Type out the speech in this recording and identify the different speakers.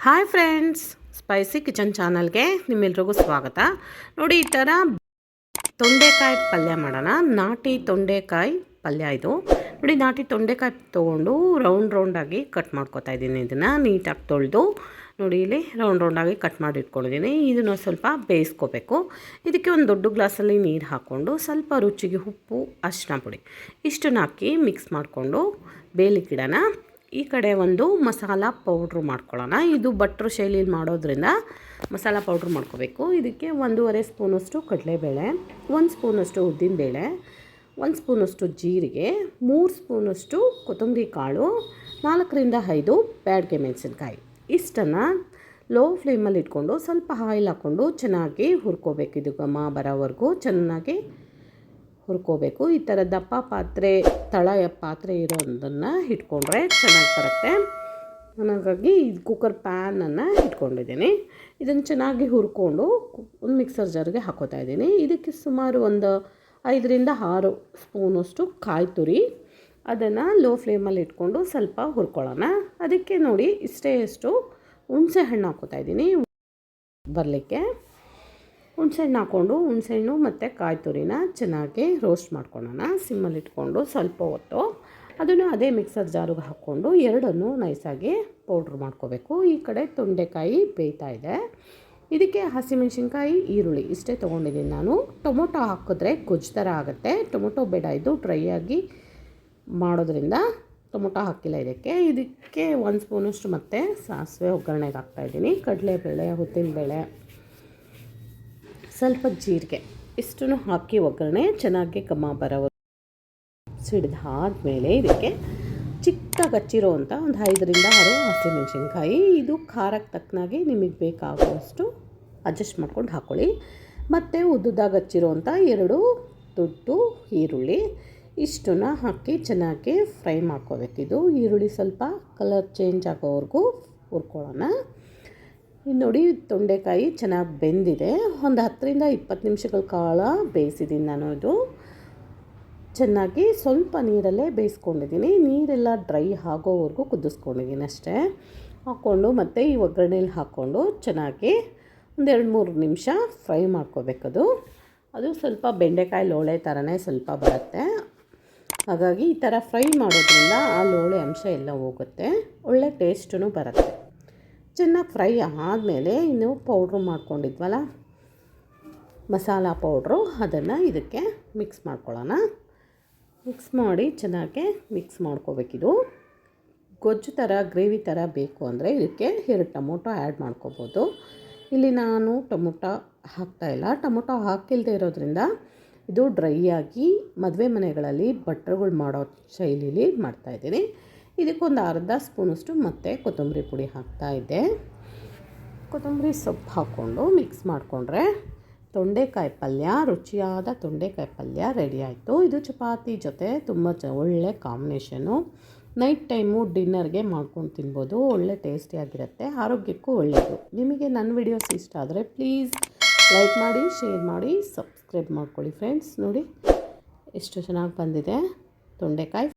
Speaker 1: Hi friends, spicy kitchen ಚಾನಲ್ಗೆ ನಿಮ್ಮೆಲ್ರಿಗೂ ಸ್ವಾಗತ. ನೋಡಿ, ಈ ಥರ ತೊಂಡೆಕಾಯಿ ಪಲ್ಯ ಮಾಡೋಣ. ನಾಟಿ ತೊಂಡೆಕಾಯಿ ಪಲ್ಯ ಇದು. ನೋಡಿ, ನಾಟಿ ತೊಂಡೆಕಾಯಿ ತೊಗೊಂಡು ರೌಂಡಾಗಿ ಕಟ್ ಮಾಡ್ಕೊತಾ ಇದ್ದೀನಿ. ಇದನ್ನು ನೀಟಾಗಿ ತೊಳೆದು ನೋಡಿ, ಇಲ್ಲಿ ರೌಂಡಾಗಿ ಕಟ್ ಮಾಡಿ ಇಟ್ಕೊಂಡಿದ್ದೀನಿ. ಇದನ್ನು ಸ್ವಲ್ಪ ಬೇಯಿಸ್ಕೋಬೇಕು. ಇದಕ್ಕೆ ಒಂದು ದೊಡ್ಡ ಗ್ಲಾಸಲ್ಲಿ ನೀರು ಹಾಕ್ಕೊಂಡು ಸ್ವಲ್ಪ ರುಚಿಗೆ ಉಪ್ಪು, ಅರಿಶಿನ ಪುಡಿ ಇಷ್ಟನ್ನು ಹಾಕಿ ಮಿಕ್ಸ್ ಮಾಡಿಕೊಂಡು ಬೇಯಲಿಕ್ಕಿಡೋಣ. ಈ ಕಡೆ ಒಂದು ಮಸಾಲ ಪೌಡ್ರ್ ಮಾಡ್ಕೊಳ್ಳೋಣ. ಇದು ಭಟ್ರು ಶೈಲಿಯಲ್ಲಿ ಮಾಡೋದ್ರಿಂದ ಮಸಾಲ ಪೌಡ್ರ್ ಮಾಡ್ಕೋಬೇಕು. ಇದಕ್ಕೆ 1.5 ಸ್ಪೂನಷ್ಟು ಕಡಲೆಬೇಳೆ, 1 ಸ್ಪೂನಷ್ಟು ಉದ್ದಿನಬೇಳೆ, 1 ಸ್ಪೂನಷ್ಟು ಜೀರಿಗೆ, 3 ಸ್ಪೂನಷ್ಟು ಕೊತ್ತಂಬರಿ ಕಾಳು, 4ರಿಂದ 5 ಬ್ಯಾಡಗೆ ಮೆಣಸಿನ್ಕಾಯಿ. ಇಷ್ಟನ್ನು ಲೋ ಫ್ಲೇಮಲ್ಲಿ ಇಟ್ಕೊಂಡು ಸ್ವಲ್ಪ ಆಯಿಲ್ ಹಾಕ್ಕೊಂಡು ಚೆನ್ನಾಗಿ ಹುರ್ಕೋಬೇಕು. ಇದು ಘಮ ಬರೋವರೆಗೂ ಚೆನ್ನಾಗಿ ಹುರ್ಕೋಬೇಕು. ಈ ಥರ ದಪ್ಪ ಪಾತ್ರೆ, ತಳ ಪಾತ್ರೆ ಇರೋದನ್ನು ಇಟ್ಕೊಂಡ್ರೆ ಚೆನ್ನಾಗಿ ಬರುತ್ತೆ. ಹಾಗಾಗಿ ಕುಕ್ಕರ್ ಪ್ಯಾನನ್ನು ಇಟ್ಕೊಂಡಿದ್ದೀನಿ. ಇದನ್ನು ಚೆನ್ನಾಗಿ ಹುರ್ಕೊಂಡು ಒಂದು ಮಿಕ್ಸರ್ ಜಾರ್ಗೆ ಹಾಕೋತಾ ಇದ್ದೀನಿ. ಇದಕ್ಕೆ ಸುಮಾರು ಒಂದು 5ರಿಂದ 6 ಸ್ಪೂನಷ್ಟು ಕಾಯಿ ತುರಿ, ಅದನ್ನು ಲೋ ಫ್ಲೇಮಲ್ಲಿ ಇಟ್ಕೊಂಡು ಸ್ವಲ್ಪ ಹುರ್ಕೊಳ್ಳೋಣ. ಅದಕ್ಕೆ ನೋಡಿ, ಇಷ್ಟು ಹುಣಸೆ ಹಣ್ಣು ಹಾಕೋತಾ ಇದ್ದೀನಿ ಬರಲಿಕ್ಕೆ. ಹುಣಸೆಹಣ್ಣು ಹಾಕ್ಕೊಂಡು ಹುಣಸೆಹಣ್ಣು ಮತ್ತು ಕಾಯಿ ತುರಿನ ಚೆನ್ನಾಗಿ ರೋಸ್ಟ್ ಮಾಡ್ಕೊಳ್ಳೋಣ. ಸಿಮ್ಮಲ್ಲಿ ಇಟ್ಕೊಂಡು ಸ್ವಲ್ಪ ಹೊತ್ತು ಅದನ್ನು ಅದೇ ಮಿಕ್ಸರ್ ಜಾರಿಗೆ ಹಾಕ್ಕೊಂಡು ಎರಡನ್ನೂ ನೈಸಾಗಿ ಪೌಡ್ರ್ ಮಾಡ್ಕೋಬೇಕು. ಈ ಕಡೆ ತೊಂಡೆಕಾಯಿ ಬೇಯ್ತಾ ಇದೆ. ಇದಕ್ಕೆ ಹಸಿಮೆಣಸಿನ್ಕಾಯಿ, ಈರುಳ್ಳಿ ಇಷ್ಟೇ ತೊಗೊಂಡಿದ್ದೀನಿ ನಾನು. ಟೊಮೊಟೊ ಹಾಕಿದ್ರೆ ಗೊಜ್ಜು ಥರ ಆಗುತ್ತೆ. ಟೊಮೊಟೊ ಬೇಡ, ಇದು ಡ್ರೈ ಆಗಿ ಮಾಡೋದ್ರಿಂದ ಟೊಮೊಟೊ ಹಾಕಿಲ್ಲ. ಇದಕ್ಕೆ 1 ಸ್ಪೂನಷ್ಟು ಮತ್ತು ಸಾಸಿವೆ ಒಗ್ಗರಣೆಗೆ ಹಾಕ್ತಾಯಿದ್ದೀನಿ. ಕಡಲೆಬೇಳೆ, ಉದ್ದಿನಬೇಳೆ, ಸ್ವಲ್ಪ ಜೀರಿಗೆ ಇಷ್ಟನ್ನು ಹಾಕಿ ಒಗ್ಗರಣೆ ಚೆನ್ನಾಗಿ ಘಮ ಬರೋವರೆಗೂ ಸಿಡಿದಾದ್ಮೇಲೆ ಇದಕ್ಕೆ ಚಿಕ್ಕದಾಗಿ ಹಚ್ಚಿರೋವಂಥ ಒಂದು 5ರಿಂದ 6 ಹಸಿಮೆಣಸಿನ್ಕಾಯಿ, ಇದು ಖಾರಕ್ಕೆ ತಕ್ಕನಾಗಿ ನಿಮಗೆ ಬೇಕಾಗುವಷ್ಟು ಅಡ್ಜಸ್ಟ್ ಮಾಡ್ಕೊಂಡು ಹಾಕ್ಕೊಳ್ಳಿ. ಮತ್ತು ಉದ್ದುದಾಗಿ ಹಚ್ಚಿರೋವಂಥ 2 ದೊಡ್ಡ ಈರುಳ್ಳಿ ಇಷ್ಟನ್ನು ಹಾಕಿ ಚೆನ್ನಾಗಿ ಫ್ರೈ ಮಾಡ್ಕೋಬೇಕು. ಇದು ಈರುಳ್ಳಿ ಸ್ವಲ್ಪ ಕಲರ್ ಚೇಂಜ್ ಆಗೋವರೆಗೂ ಹುರ್ಕೊಳ್ಳೋಣ. ಇದು ನೋಡಿ, ತೊಂಡೆಕಾಯಿ ಚೆನ್ನಾಗಿ ಬೆಂದಿದೆ. ಒಂದು 10ರಿಂದ 20 ನಿಮಿಷಗಳ ಕಾಲ ಬೇಯಿಸಿದ್ದೀನಿ ನಾನು. ಇದು ಚೆನ್ನಾಗಿ ಸ್ವಲ್ಪ ನೀರಲ್ಲೇ ಬೇಯಿಸ್ಕೊಂಡಿದ್ದೀನಿ. ನೀರೆಲ್ಲ ಡ್ರೈ ಆಗೋವರೆಗೂ ಕುದಿಸ್ಕೊಂಡಿದ್ದೀನಿ ಅಷ್ಟೇ. ಹಾಕ್ಕೊಂಡು ಮತ್ತು ಈ ಒಗ್ಗರಣೆಯಲ್ಲಿ ಹಾಕ್ಕೊಂಡು ಚೆನ್ನಾಗಿ ಒಂದು 2-3 ನಿಮಿಷ ಫ್ರೈ ಮಾಡ್ಕೋಬೇಕದು. ಅದು ಸ್ವಲ್ಪ ಬೆಂಡೆಕಾಯಿ ಲೋಳೆ ಥರನೇ ಸ್ವಲ್ಪ ಬರುತ್ತೆ. ಹಾಗಾಗಿ ಈ ಥರ ಫ್ರೈ ಮಾಡೋದ್ರಿಂದ ಆ ಲೋಳೆ ಅಂಶ ಎಲ್ಲ ಹೋಗುತ್ತೆ, ಒಳ್ಳೆ ಟೇಸ್ಟೂ ಬರುತ್ತೆ. ಚೆನ್ನಾಗಿ ಫ್ರೈ ಆದಮೇಲೆ ಇನ್ನು ಪೌಡ್ರು ಮಾಡ್ಕೊಂಡಿದ್ವಲ್ಲ ಮಸಾಲ ಪೌಡ್ರು, ಅದನ್ನು ಇದಕ್ಕೆ ಮಿಕ್ಸ್ ಮಾಡ್ಕೊಳ್ಳೋಣ. ಮಿಕ್ಸ್ ಮಾಡಿ ಚೆನ್ನಾಗಿ ಮಿಕ್ಸ್ ಮಾಡ್ಕೋಬೇಕಿದು. ಗೊಜ್ಜು ಥರ, ಗ್ರೇವಿ ಥರ ಬೇಕು ಅಂದರೆ ಇದಕ್ಕೆ 2 ಟೊಮೊಟೊ ಆ್ಯಡ್ ಮಾಡ್ಕೋಬೋದು. ಇಲ್ಲಿ ನಾನು ಟೊಮೊಟೊ ಹಾಕ್ತಾಯಿಲ್ಲ. ಟೊಮೊಟೊ ಹಾಕಿಲ್ಲದೆ ಇರೋದ್ರಿಂದ ಇದು ಡ್ರೈ ಆಗಿ ಮದುವೆ ಮನೆಗಳಲ್ಲಿ ಭಟ್ರುಗಳು ಮಾಡೋ ಶೈಲಿಲಿ ಮಾಡ್ತಾಯಿದ್ದೀನಿ. ಇದಕ್ಕೊಂದು 1/2 ಸ್ಪೂನಷ್ಟು ಮತ್ತು ಕೊತ್ತಂಬರಿ ಪುಡಿ ಹಾಕ್ತಾಯಿದ್ದೆ. ಕೊತ್ತಂಬರಿ ಸೊಪ್ಪು ಹಾಕ್ಕೊಂಡು ಮಿಕ್ಸ್ ಮಾಡಿಕೊಂಡ್ರೆ ತೊಂಡೆಕಾಯಿ ಪಲ್ಯ, ರುಚಿಯಾದ ತೊಂಡೆಕಾಯಿ ಪಲ್ಯ ರೆಡಿ ಆಯಿತು. ಇದು ಚಪಾತಿ ಜೊತೆ ತುಂಬ ಒಳ್ಳೆ ಕಾಂಬಿನೇಷನು. ನೈಟ್ ಟೈಮು ಡಿನ್ನರ್ಗೆ ಮಾಡ್ಕೊಂಡು ತಿನ್ಬೋದು. ಒಳ್ಳೆ ಟೇಸ್ಟಿಯಾಗಿರುತ್ತೆ, ಆರೋಗ್ಯಕ್ಕೂ ಒಳ್ಳೆಯದು. ನಿಮಗೆ ನನ್ನ ವಿಡಿಯೋಸ್ ಇಷ್ಟ ಆದರೆ ಪ್ಲೀಸ್ ಲೈಕ್ ಮಾಡಿ, ಶೇರ್ ಮಾಡಿ, ಸಬ್ಸ್ಕ್ರೈಬ್ ಮಾಡ್ಕೊಳ್ಳಿ ಫ್ರೆಂಡ್ಸ್. ನೋಡಿ ಎಷ್ಟು ಚೆನ್ನಾಗಿ ಬಂದಿದೆ ತೊಂಡೆಕಾಯಿ.